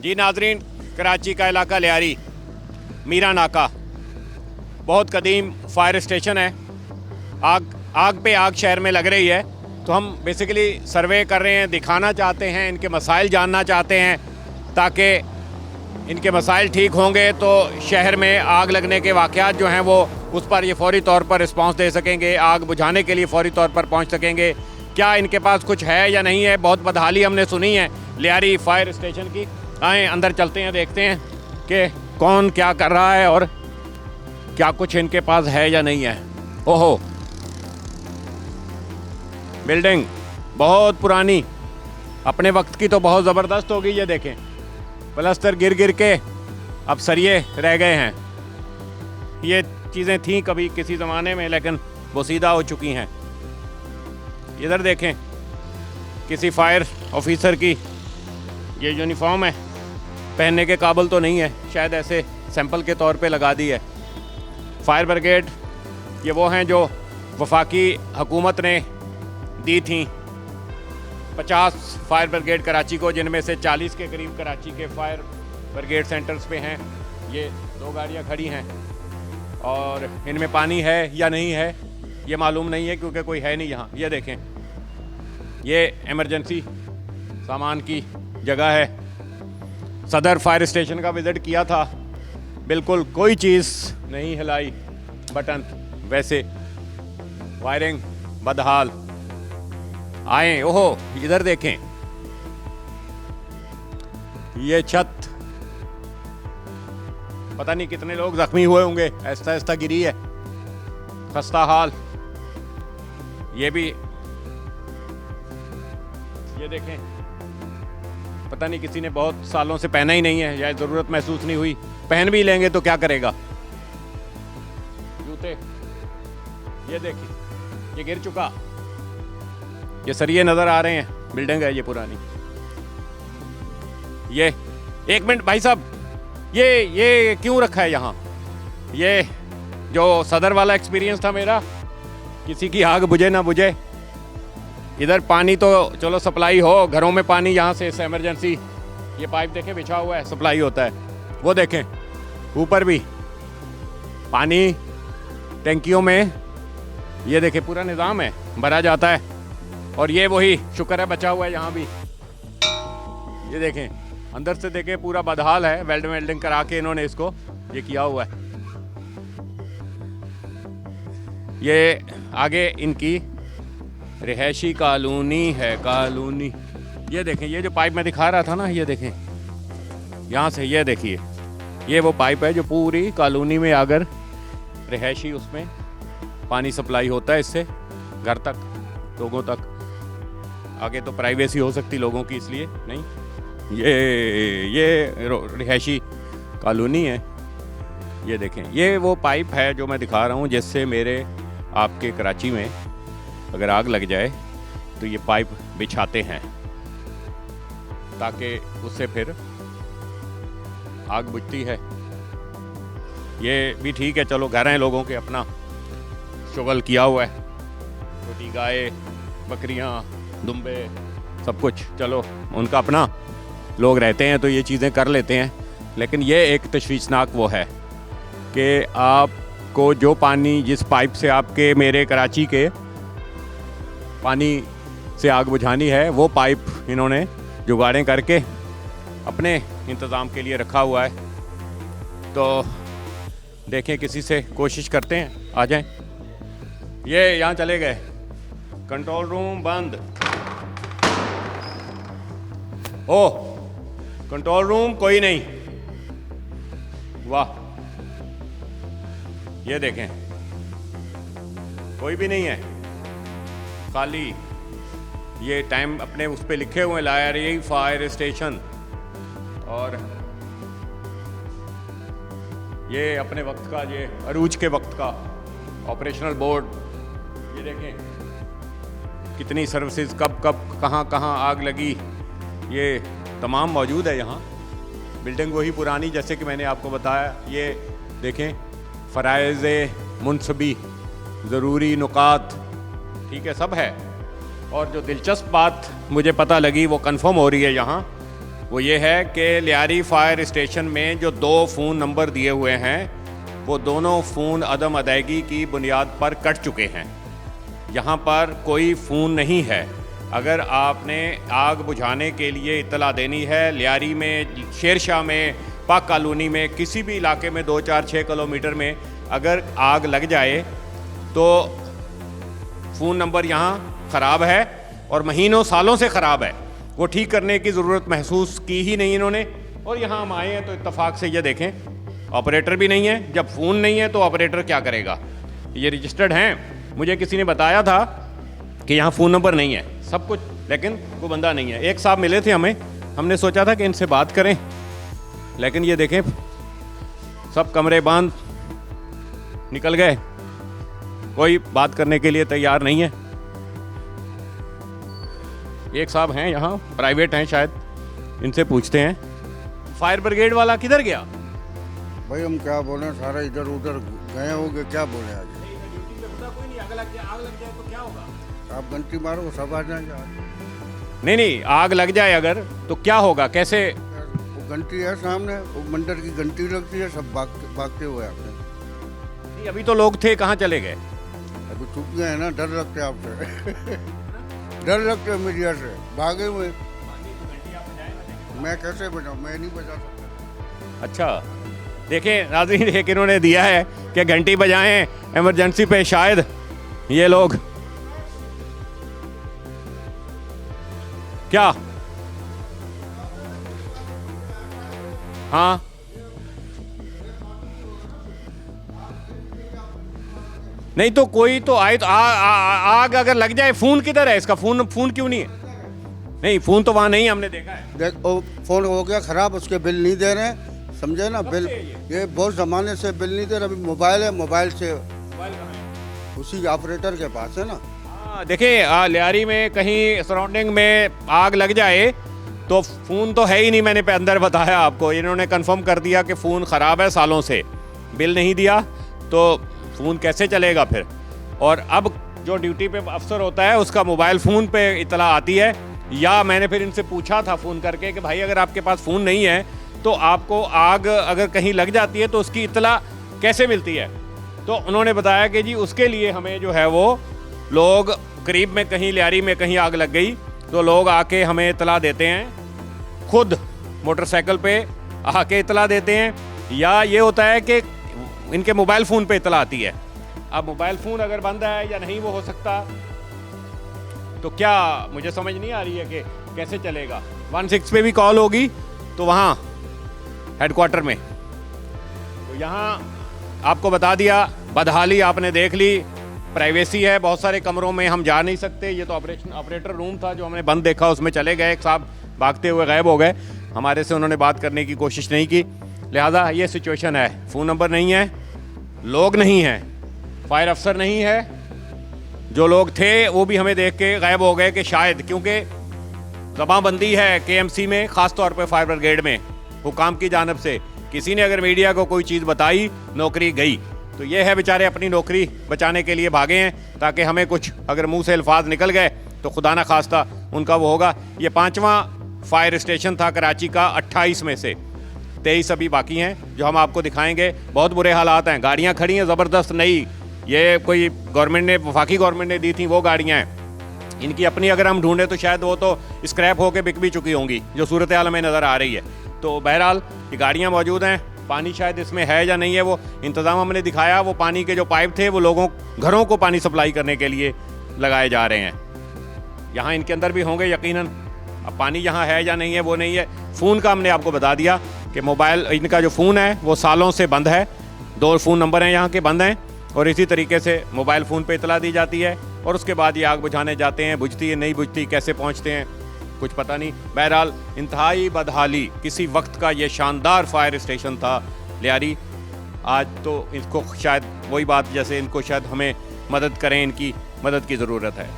जी नाजरीन, कराची का इलाका लियारी मीरा नाका बहुत कदीम फायर स्टेशन है। आग पे आग शहर में लग रही है, तो हम बेसिकली सर्वे कर रहे हैं, दिखाना चाहते हैं, इनके मसाइल जानना चाहते हैं, ताकि इनके मसाइल ठीक होंगे तो शहर में आग लगने के वाक़यात जो हैं वो उस पर ये फौरी तौर पर रिस्पांस दे सकेंगे, आग बुझाने के लिए फौरी तौर पर पहुंच सकेंगे। क्या इनके पास कुछ है या नहीं है? बहुत बदहाली हमने सुनी है लियारी फायर स्टेशन की। आए अंदर चलते हैं, देखते हैं कि कौन क्या कर रहा है और क्या कुछ इनके पास है या नहीं है। ओहो, बिल्डिंग बहुत पुरानी, अपने वक्त की तो बहुत ज़बरदस्त होगी। ये देखें, प्लास्टर गिर गिर के अब सरिये रह गए हैं। ये चीज़ें थीं कभी किसी ज़माने में, लेकिन बोसीदा हो चुकी हैं। इधर देखें, किसी फायर ऑफिसर की ये यूनिफॉर्म है, पहनने के काबिल तो नहीं है, शायद ऐसे सैंपल के तौर पे लगा दी है। फायर ब्रिगेड ये वो हैं जो वफाकी हुकूमत ने दी थी 50 फायर ब्रिगेड कराची को, जिनमें से 40 के करीब कराची के फायर ब्रिगेड सेंटर्स पे हैं। ये 2 गाड़ियाँ खड़ी हैं और इनमें पानी है या नहीं है ये मालूम नहीं है, क्योंकि कोई है नहीं यहाँ। ये देखें, ये इमरजेंसी सामान की जगह है। सदर फायर स्टेशन का विज़िट किया था, बिल्कुल कोई चीज़ नहीं हिलाई, बटन वैसे, वायरिंग बदहाल। आए, ओहो इधर देखें, ये छत पता नहीं कितने लोग जख्मी हुए होंगे, ऐसा ऐसा गिरी है, खस्ता हाल। ये भी, ये देखें, पता नहीं किसी ने बहुत सालों से पहना ही नहीं है या ज़रूरत महसूस नहीं हुई। पहन भी लेंगे तो क्या करेगा, जूते। ये देखिए, ये गिर चुका, ये सरिये नज़र आ रहे हैं, बिल्डिंग है ये पुरानी। ये एक मिनट भाई साहब, ये क्यों रखा है यहाँ? ये जो सदर वाला एक्सपीरियंस था मेरा, किसी की आग बुझे ना बुझे, इधर पानी तो चलो सप्लाई हो, घरों में पानी यहाँ से इमरजेंसी, ये पाइप देखें बिछा हुआ है, सप्लाई होता है। वो देखें ऊपर भी पानी टैंकियों में, ये देखें पूरा निज़ाम है, भरा जाता है। और ये वही शुक्र है बचा हुआ है यहाँ भी। ये देखें, अंदर से देखें पूरा बदहाल है, वेल्डिंग करा के इन्होंने इसको ये किया हुआ है। ये आगे इनकी रिहायशी कॉलोनी है, कॉलोनी। ये देखें, ये जो पाइप मैं दिखा रहा था ना, ये देखें यहाँ से, ये देखिए, ये वो पाइप है जो पूरी कॉलोनी में अगर रिहायशी, उसमें पानी सप्लाई होता है इससे घर तक, लोगों तक। आगे तो प्राइवेसी हो सकती लोगों की, इसलिए नहीं। ये रिहायशी कॉलोनी है। ये देखें, ये वो पाइप है जो मैं दिखा रहा हूँ, जिससे मेरे आपके कराची में अगर आग लग जाए तो ये पाइप बिछाते हैं ताकि उससे फिर आग बुझती है। ये भी ठीक है, चलो घर हैं लोगों के, अपना शुगल किया हुआ है, छोटी गाय, बकरियां, दुम्बे, सब कुछ, चलो उनका अपना लोग रहते हैं तो ये चीज़ें कर लेते हैं। लेकिन ये एक तशवीशनाक वो है कि आपको जो पानी, जिस पाइप से आपके मेरे कराची के पानी से आग बुझानी है, वो पाइप इन्होंने जुगाड़ें करके अपने इंतज़ाम के लिए रखा हुआ है। तो देखें, किसी से कोशिश करते हैं, आ जाएं। ये यहाँ चले गए, कंट्रोल रूम बंद। ओह, कंट्रोल रूम कोई नहीं, वाह, ये देखें कोई भी नहीं है, खाली। ये टाइम अपने उस पे लिखे हुए हैं, लियारी फायर स्टेशन, और ये अपने वक्त का, ये अरूज के वक्त का ऑपरेशनल बोर्ड। ये देखें कितनी सर्विसेज, कब कब कहाँ कहाँ आग लगी, ये तमाम मौजूद है यहाँ। बिल्डिंग वही पुरानी, जैसे कि मैंने आपको बताया। ये देखें, फ़राइज़ मुनसबी, ज़रूरी नुकात, ठीक है, सब है। और जो दिलचस्प बात मुझे पता लगी, वो कंफर्म हो रही है यहाँ, वो ये है कि लियारी फायर स्टेशन में जो 2 फ़ोन नंबर दिए हुए हैं वो दोनों फ़ोन अदम अदायगी की बुनियाद पर कट चुके हैं। यहाँ पर कोई फ़ोन नहीं है। अगर आपने आग बुझाने के लिए इत्तला देनी है, लियारी में, शेरशाह में, पाक कॉलोनी में, किसी भी इलाके में 2, 4, 6 किलोमीटर में अगर आग लग जाए तो फ़ोन नंबर यहाँ ख़राब है और महीनों सालों से ख़राब है। वो ठीक करने की ज़रूरत महसूस की ही नहीं इन्होंने। और यहाँ हम आए हैं तो इत्तफाक से ये देखें, ऑपरेटर भी नहीं है। जब फ़ोन नहीं है तो ऑपरेटर क्या करेगा? ये रजिस्टर्ड हैं। मुझे किसी ने बताया था कि यहाँ फ़ोन नंबर नहीं है, सब कुछ, लेकिन वो बंदा नहीं है। एक साहब मिले थे हमें, हमने सोचा था कि इनसे बात करें, लेकिन ये देखें सब कमरे बंद, निकल गए, कोई बात करने के लिए तैयार नहीं है। एक साहब हैं यहाँ, प्राइवेट हैं शायद, इनसे पूछते हैं। फायर ब्रिगेड वाला किधर गया? भाई हम क्या बोले, सारा इधर उधर गए होंगे, क्या बोले आगे। कोई नहीं, आग लग जाए तो क्या होगा? आप घंटी मारो सब आ जाएंगे। नहीं, आग लग जाए अगर तो क्या होगा, कैसे? वो घंटी है सामने, वो मंदिर की घंटी लगती है, सब भागते हुए आते हैं। अभी तो लोग थे, कहाँ चले गए? अभी छुप गए हैं ना, डर लगते हैं आपसे। डर लगते हैं मीडिया से, भागे हुए। मैं कैसे बजाऊं? मैं नहीं बजा सकता। अच्छा, देखें नाज़रीन, एक इन्होंने दिया है कि घंटी बजाएं इमरजेंसी पे, शायद ये लोग क्या, हाँ नहीं तो कोई तो आए तो आग अगर लग जाए, फोन किधर है इसका? फोन क्यों नहीं है? नहीं, फोन तो वहां नहीं, हमने देखा है। देख, वो फोन हो गया खराब, उसके बिल नहीं दे रहे, समझे ना? बिल ये बहुत जमाने से बिल नहीं दे रहे। अभी मोबाइल है, मोबाइल से उसी ऑपरेटर के पास है ना। देखिए, लियारी में कहीं सराउंडिंग में आग लग जाए तो फ़ोन तो है ही नहीं। मैंने अंदर बताया आपको, इन्होंने कंफर्म कर दिया कि फ़ोन ख़राब है सालों से, बिल नहीं दिया तो फ़ोन कैसे चलेगा फिर? और अब जो ड्यूटी पे अफसर होता है उसका मोबाइल फ़ोन पे इतला आती है। या मैंने फिर इनसे पूछा था फ़ोन करके कि भाई अगर आपके पास फ़ोन नहीं है तो आपको आग अगर कहीं लग जाती है तो उसकी इतला कैसे मिलती है? तो उन्होंने बताया कि जी उसके लिए हमें जो है वो लोग, करीब में कहीं लियारी में कहीं आग लग गई तो लोग आके हमें इतला देते हैं, खुद मोटरसाइकिल पे आके इतला देते हैं, या ये होता है कि इनके मोबाइल फ़ोन पे इतला आती है। अब मोबाइल फ़ोन अगर बंद है या नहीं वो हो सकता, तो क्या मुझे समझ नहीं आ रही है कि कैसे चलेगा। 16 पे भी कॉल होगी तो वहाँ हेडक्वार्टर में, तो यहाँ आपको बता दिया, बदहाली आपने देख ली, प्राइवेसी है, बहुत सारे कमरों में हम जा नहीं सकते। ये तो ऑपरेटर रूम था जो हमने बंद देखा, उसमें चले गए, एक साहब भागते हुए गायब हो गए, हमारे से उन्होंने बात करने की कोशिश नहीं की। लिहाजा ये सिचुएशन है, फ़ोन नंबर नहीं है, लोग नहीं हैं, फायर अफसर नहीं है, जो लोग थे वो भी हमें देख के गायब हो गए कि शायद, क्योंकि ज़बानबंदी है KMC में, ख़ास तौर पे फायर ब्रिगेड में हुकाम की जानब से, किसी ने अगर मीडिया को कोई चीज़ बताई, नौकरी गई। तो ये है, बेचारे अपनी नौकरी बचाने के लिए भागे हैं, ताकि हमें कुछ अगर मुंह से अल्फाज निकल गए तो खुदा ना खास्ता उनका वो होगा। ये 5वां फायर स्टेशन था कराची का, 28 में से 23 अभी बाकी हैं जो हम आपको दिखाएंगे। बहुत बुरे हालात हैं, गाड़ियाँ खड़ी हैं ज़बरदस्त नई, ये कोई गवर्नमेंट ने, वफाकी गवर्नमेंट ने दी थी वो गाड़ियाँ हैं। इनकी अपनी अगर हम ढूंढें तो शायद वो तो स्क्रैप होकर बिक भी चुकी होंगी, जो सूरत हाल हमें नज़र आ रही है। तो बहरहाल ये गाड़ियाँ मौजूद हैं, पानी शायद इसमें है या नहीं है वो इंतज़ाम हमने दिखाया। वो पानी के जो पाइप थे वो लोगों, घरों को पानी सप्लाई करने के लिए लगाए जा रहे हैं। यहाँ इनके अंदर भी होंगे यकीनन। अब पानी यहाँ है या नहीं है वो नहीं है। फ़ोन का हमने आपको बता दिया कि मोबाइल, इनका जो फ़ोन है वो सालों से बंद है, 2 फ़ोन नंबर हैं यहाँ के बंद हैं, और इसी तरीके से मोबाइल फ़ोन पे इतला दी जाती है और उसके बाद ये आग बुझाने जाते हैं, बुझती है नहीं बुझती, कैसे पहुँचते हैं कुछ पता नहीं। बहरहाल इंतहाई बदहाली किसी वक्त का ये शानदार फायर स्टेशन था लियारी। आज तो इसको शायद वही बात, जैसे इनको शायद हमें मदद करें, इनकी मदद की ज़रूरत है।